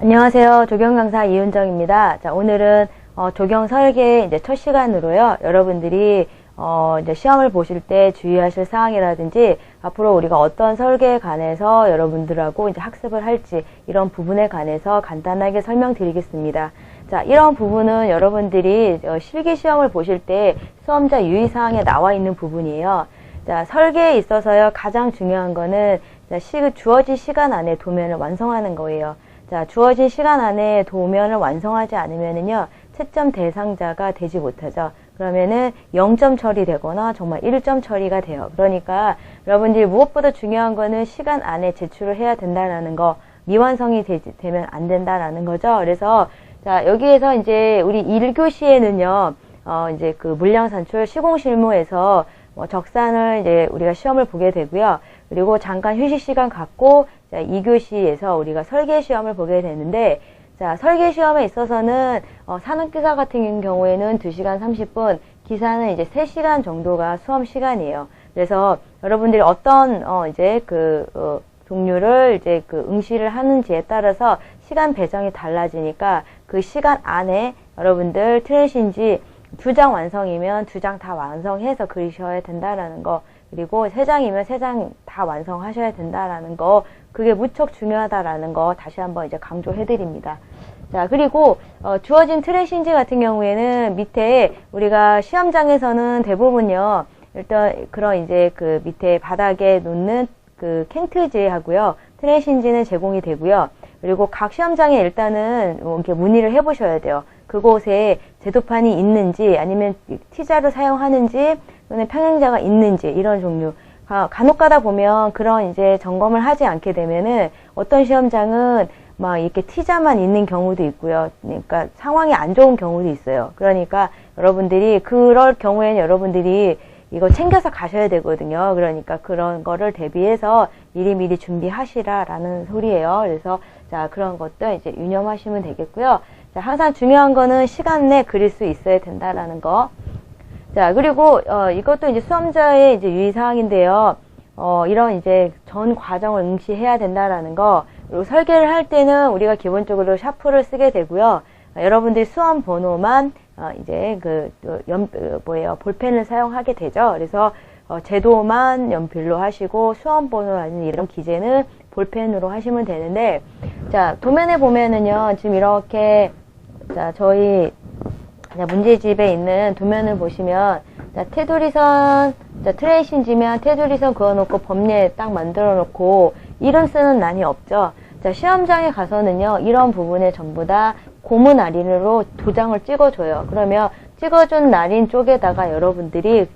안녕하세요. 조경 강사 이은정입니다. 자, 오늘은 조경 설계 이제 첫 시간으로요. 여러분들이 이제 시험을 보실 때 주의하실 사항이라든지 앞으로 우리가 어떤 설계에 관해서 여러분들하고 이제 학습을 할지 이런 부분에 관해서 간단하게 설명드리겠습니다. 자, 이런 부분은 여러분들이 실기 시험을 보실 때 수험자 유의 사항에 나와 있는 부분이에요. 자, 설계에 있어서요. 가장 중요한 거는 주어진 시간 안에 도면을 완성하는 거예요. 자, 주어진 시간 안에 도면을 완성하지 않으면은요, 채점 대상자가 되지 못하죠. 그러면은 0점 처리되거나 정말 1점 처리가 돼요. 그러니까 여러분들이 무엇보다 중요한 거는 시간 안에 제출을 해야 된다라는 거, 미완성이 되면 안 된다라는 거죠. 그래서 자, 여기에서 이제 우리 1교시에는요, 이제 그 물량 산출 시공실무에서 적산을 이제 우리가 시험을 보게 되고요. 그리고 잠깐 휴식 시간 갖고 2교시에서 우리가 설계 시험을 보게 되는데, 자, 설계 시험에 있어서는 산업기사 같은 경우에는 2시간 30분, 기사는 이제 3시간 정도가 수험 시간이에요. 그래서 여러분들이 어떤 이제 종류를 이제 응시를 하는지에 따라서 시간 배정이 달라지니까 그 시간 안에 여러분들 트레이싱지 2장 완성이면 2장 다 완성해서 그리셔야 된다라는 거, 그리고 3장이면 3장 다 완성하셔야 된다라는 거, 그게 무척 중요하다라는 거 다시 한번 이제 강조해드립니다. 자, 그리고 주어진 트레이싱지 같은 경우에는 밑에 우리가 시험장에서는 대부분요, 일단 그런 이제 그 밑에 바닥에 놓는 그 캔트지하고요, 트레이싱지는 제공이 되고요. 그리고 각 시험장에 일단은 이렇게 문의를 해보셔야 돼요. 그곳에 제도판이 있는지, 아니면 T자를 사용하는지, 또는 평행자가 있는지, 이런 종류. 간혹 가다 보면 그런 이제 점검을 하지 않게 되면은 어떤 시험장은 막 이렇게 T자만 있는 경우도 있고요. 그러니까 상황이 안 좋은 경우도 있어요. 그러니까 여러분들이 그럴 경우에는 여러분들이 이거 챙겨서 가셔야 되거든요. 그러니까 그런 거를 대비해서 미리미리 준비하시라라는 소리예요. 그래서 자, 그런 것도 이제 유념하시면 되겠고요. 자, 항상 중요한 거는 시간 내 그릴 수 있어야 된다라는 거. 자, 그리고 이것도 이제 수험자의 이제 유의사항인데요. 이런 이제 전 과정을 응시해야 된다라는 거. 그리고 설계를 할 때는 우리가 기본적으로 샤프를 쓰게 되고요. 여러분들이 수험 번호만 이제 볼펜을 사용하게 되죠. 그래서 제도만 연필로 하시고 수험 번호라는 이런 기재는 볼펜으로 하시면 되는데, 자, 도면에 보면은요, 지금 이렇게 자, 저희 문제집에 있는 도면을 보시면, 자, 테두리선, 자, 트레이싱지면 테두리선 그어놓고 범례 딱 만들어 놓고 이름 쓰는 난이 없죠. 자, 시험장에 가서는요, 이런 부분에 전부 다 고무 날인으로 도장을 찍어줘요. 그러면 찍어준 날인 쪽에다가 여러분들이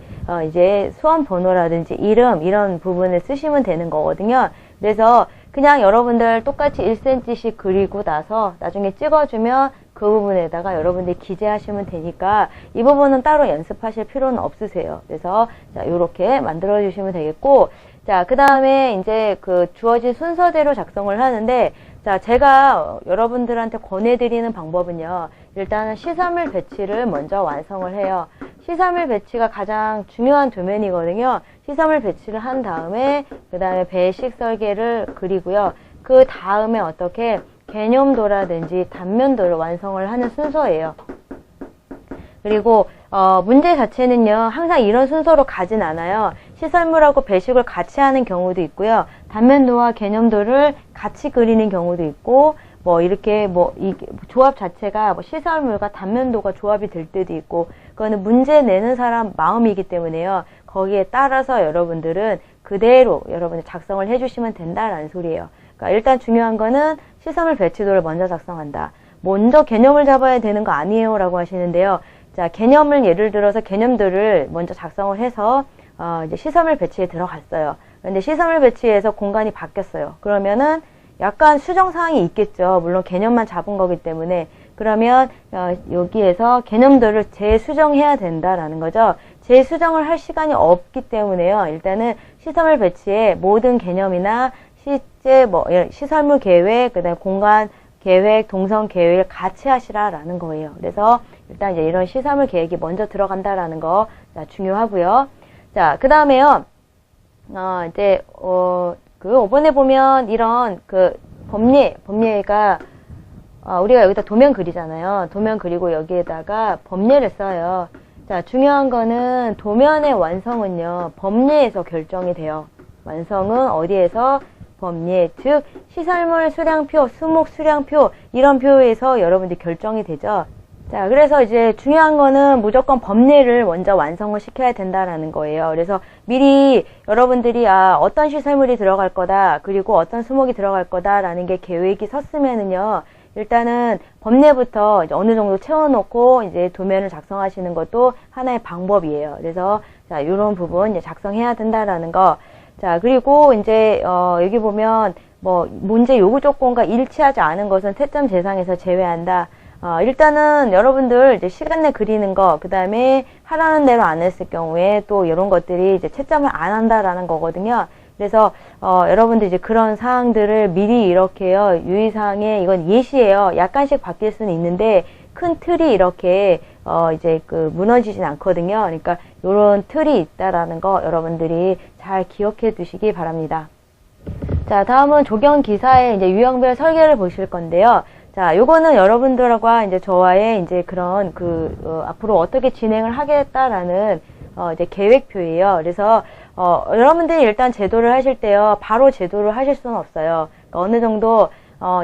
이제 수험 번호라든지 이름, 이런 부분을 쓰시면 되는 거거든요. 그래서 그냥 여러분들 똑같이 1cm씩 그리고 나서 나중에 찍어주면 그 부분에다가 여러분들이 기재하시면 되니까 이 부분은 따로 연습하실 필요는 없으세요. 그래서 자, 요렇게 만들어 주시면 되겠고, 자, 그 다음에 이제 그 주어진 순서대로 작성을 하는데, 자, 제가 여러분들한테 권해드리는 방법은요, 일단은 시설물 배치를 먼저 완성을 해요. 시설물 배치가 가장 중요한 도면이거든요. 시설물 배치를 한 다음에 그 다음에 배식 설계를 그리고요. 그 다음에 어떻게 개념도라든지 단면도를 완성을 하는 순서예요. 그리고 문제 자체는요, 항상 이런 순서로 가진 않아요. 시설물하고 배식을 같이 하는 경우도 있고요. 단면도와 개념도를 같이 그리는 경우도 있고, 이렇게 이 조합 자체가 시설물과 단면도가 조합이 될 때도 있고, 그거는 문제 내는 사람 마음이기 때문에요. 거기에 따라서 여러분들은 그대로 여러분들 작성을 해주시면 된다라는 소리예요. 그러니까 일단 중요한 거는 시설물 배치도를 먼저 작성한다. 먼저 개념을 잡아야 되는 거 아니에요 라고 하시는데요. 자, 개념을 예를 들어서 개념들을 먼저 작성을 해서 이제 시설물 배치에 들어갔어요. 그런데 시설물 배치에서 공간이 바뀌었어요. 그러면은 약간 수정사항이 있겠죠. 물론 개념만 잡은 거기 때문에. 그러면 여기에서 개념들을 재수정해야 된다라는 거죠. 재수정을 할 시간이 없기 때문에요. 일단은 시설물 배치에 모든 개념이나 실제 시설물 계획, 그다음에 공간 계획, 동선 계획을 같이 하시라라는 거예요. 그래서 일단 이제 이런 시설물 계획이 먼저 들어간다라는 거 중요하고요. 자, 그 다음에요. 그 5번에 보면 이런 범례가 우리가 여기다 도면 그리잖아요. 도면 그리고 여기에다가 범례를 써요. 자, 중요한 거는 도면의 완성은요, 범례에서 결정이 돼요. 완성은 어디에서? 범례, 즉 시설물 수량표, 수목 수량표 이런 표에서 여러분들이 결정이 되죠. 자, 그래서 이제 중요한 거는 무조건 범례를 먼저 완성을 시켜야 된다라는 거예요. 그래서 미리 여러분들이 어떤 시설물이 들어갈 거다, 그리고 어떤 수목이 들어갈 거다라는 게 계획이 섰으면은요, 일단은 범례부터 이제 어느 정도 채워놓고 이제 도면을 작성하시는 것도 하나의 방법이에요. 그래서 자, 이런 부분 이제 작성해야 된다라는 거. 자, 그리고 이제 여기 보면 뭐 문제 요구 조건과 일치하지 않은 것은 채점 대상에서 제외한다. 일단은 여러분들 이제 시간 내 그리는 거, 그 다음에 하라는 대로 안 했을 경우에 또 이런 것들이 이제 채점을 안 한다라는 거거든요. 그래서 여러분들 이제 그런 사항들을 미리 이렇게요, 유의사항에 이건 예시예요. 약간씩 바뀔 수는 있는데 큰 틀이 이렇게 이제 무너지진 않거든요. 그러니까 요런 틀이 있다라는 거 여러분들이 잘 기억해 두시기 바랍니다. 자, 다음은 조경 기사의 이제 유형별 설계를 보실 건데요. 자, 요거는 여러분들과 이제 저와의 이제 그런 앞으로 어떻게 진행을 하겠다라는 이제 계획표예요. 그래서 여러분들이 일단 제도를 하실 때요, 바로 제도를 하실 수는 없어요. 그러니까 어느 정도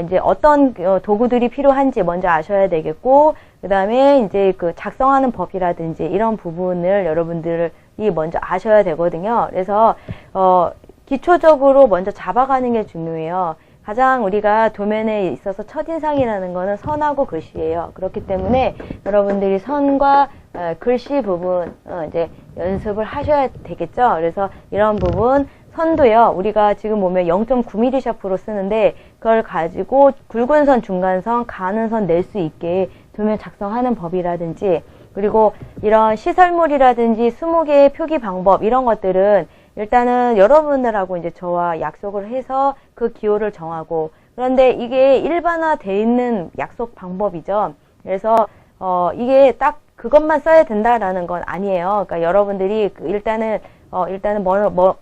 이제 어떤 도구들이 필요한지 먼저 아셔야 되겠고, 그 다음에 이제 작성하는 법이라든지 이런 부분을 여러분들이 먼저 아셔야 되거든요. 그래서 기초적으로 먼저 잡아가는 게 중요해요. 가장 우리가 도면에 있어서 첫인상이라는 거는 선하고 글씨예요. 그렇기 때문에 여러분들이 선과 글씨 부분 이제 연습을 하셔야 되겠죠. 그래서 이런 부분 선도요, 우리가 지금 보면 0.9mm 샤프로 쓰는데 그걸 가지고 굵은 선, 중간선, 가는 선 낼 수 있게 도면 작성하는 법이라든지, 그리고 이런 시설물이라든지 수목의 표기 방법 이런 것들은 일단은 여러분들하고 이제 저와 약속을 해서 그 기호를 정하고, 그런데 이게 일반화되어 있는 약속 방법이죠. 그래서 이게 딱 그것만 써야 된다라는 건 아니에요. 그러니까 여러분들이 일단은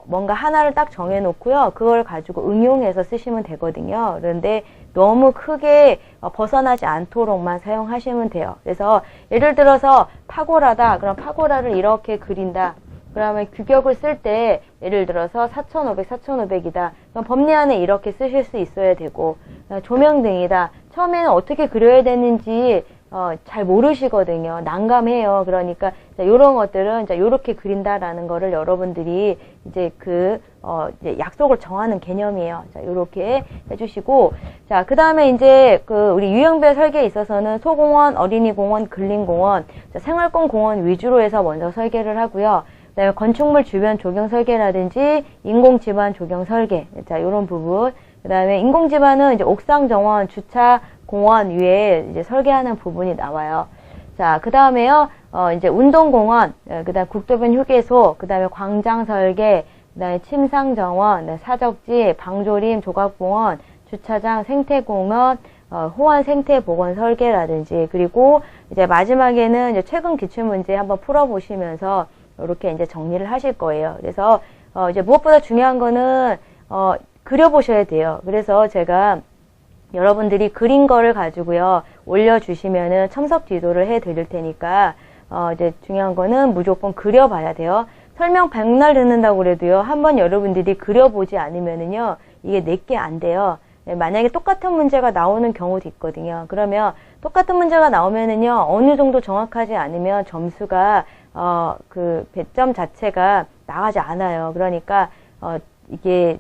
뭔가 하나를 딱 정해놓고요, 그걸 가지고 응용해서 쓰시면 되거든요. 그런데 너무 크게 벗어나지 않도록만 사용하시면 돼요. 그래서 예를 들어서 파고라다, 그럼 파고라를 이렇게 그린다. 그러면 규격을 쓸 때 예를 들어서 4500, 4500이다. 그럼 범례 안에 이렇게 쓰실 수 있어야 되고, 조명등이다. 처음에는 어떻게 그려야 되는지 잘 모르시거든요. 난감해요. 그러니까 이런 것들은 이렇게 그린다라는 거를 여러분들이 이제 이제 약속을 정하는 개념이에요. 자, 요렇게 해주시고, 자, 그 다음에 이제 우리 유형별 설계에 있어서는 소공원, 어린이공원, 근린공원, 생활권 공원 위주로 해서 먼저 설계를 하고요. 그다음에 건축물 주변 조경 설계라든지 인공 지반 조경 설계, 자, 요런 부분. 그다음에 인공 지반은 이제 옥상 정원, 주차 공원 위에 이제 설계하는 부분이 나와요. 자, 그 다음에요, 이제 운동공원, 그 다음 국도변 휴게소, 그 다음에 광장 설계, 그 다음에 침상 정원, 사적지, 방조림, 조각공원, 주차장, 생태공원, 호환 생태보건 설계라든지, 그리고 이제 마지막에는 이제 최근 기출문제 한번 풀어보시면서 이렇게 이제 정리를 하실 거예요. 그래서 이제 무엇보다 중요한 거는 그려보셔야 돼요. 그래서 제가 여러분들이 그린 거를 가지고요, 올려주시면은 첨석 지도를 해 드릴 테니까 이제 중요한 거는 무조건 그려봐야 돼요. 설명 백날 듣는다고 그래도요, 한번 여러분들이 그려보지 않으면은요, 이게 내게 안 돼요. 만약에 똑같은 문제가 나오는 경우도 있거든요. 그러면 똑같은 문제가 나오면은요, 어느 정도 정확하지 않으면 점수가 배점 자체가 나가지 않아요. 그러니까 이게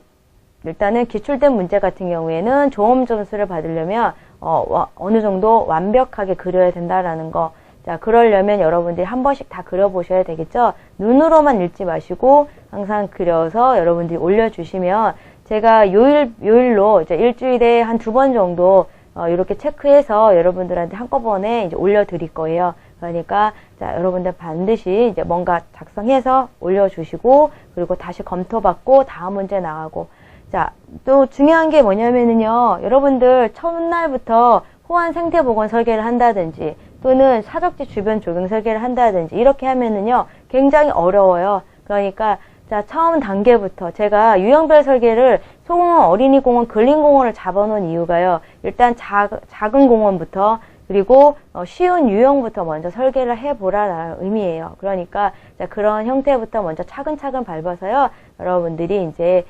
일단은 기출된 문제 같은 경우에는 좋은 점수를 받으려면 어느 정도 완벽하게 그려야 된다라는 거. 자, 그러려면 여러분들이 한 번씩 다 그려보셔야 되겠죠. 눈으로만 읽지 마시고 항상 그려서 여러분들이 올려주시면 제가 요일로 이제 일주일에 한 2번 정도 이렇게 체크해서 여러분들한테 한꺼번에 이제 올려드릴 거예요. 그러니까 자, 여러분들 반드시 이제 뭔가 작성해서 올려주시고, 그리고 다시 검토받고 다음 문제 나가고. 자, 또 중요한 게 뭐냐면은요, 여러분들 첫날부터 호환 생태보건 설계를 한다든지 또는 사적지 주변 조경 설계를 한다든지 이렇게 하면은요, 굉장히 어려워요. 그러니까 자, 처음 단계부터 제가 유형별 설계를 소공원, 어린이공원, 근린공원을 잡아놓은 이유가요. 일단 작은 공원부터 그리고 쉬운 유형부터 먼저 설계를 해보라는 의미예요. 그러니까 그런 형태부터 먼저 차근차근 밟아서요. 여러분들이 이제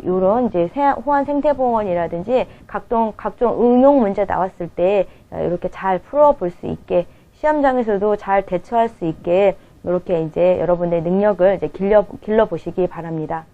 이런 호환 생태공원이라든지 각종 응용 문제 나왔을 때 이렇게 잘 풀어볼 수 있게 시험장에서도 잘 대처할 수 있게 이렇게 이제 여러분의 능력을 이제 길러 보시기 바랍니다.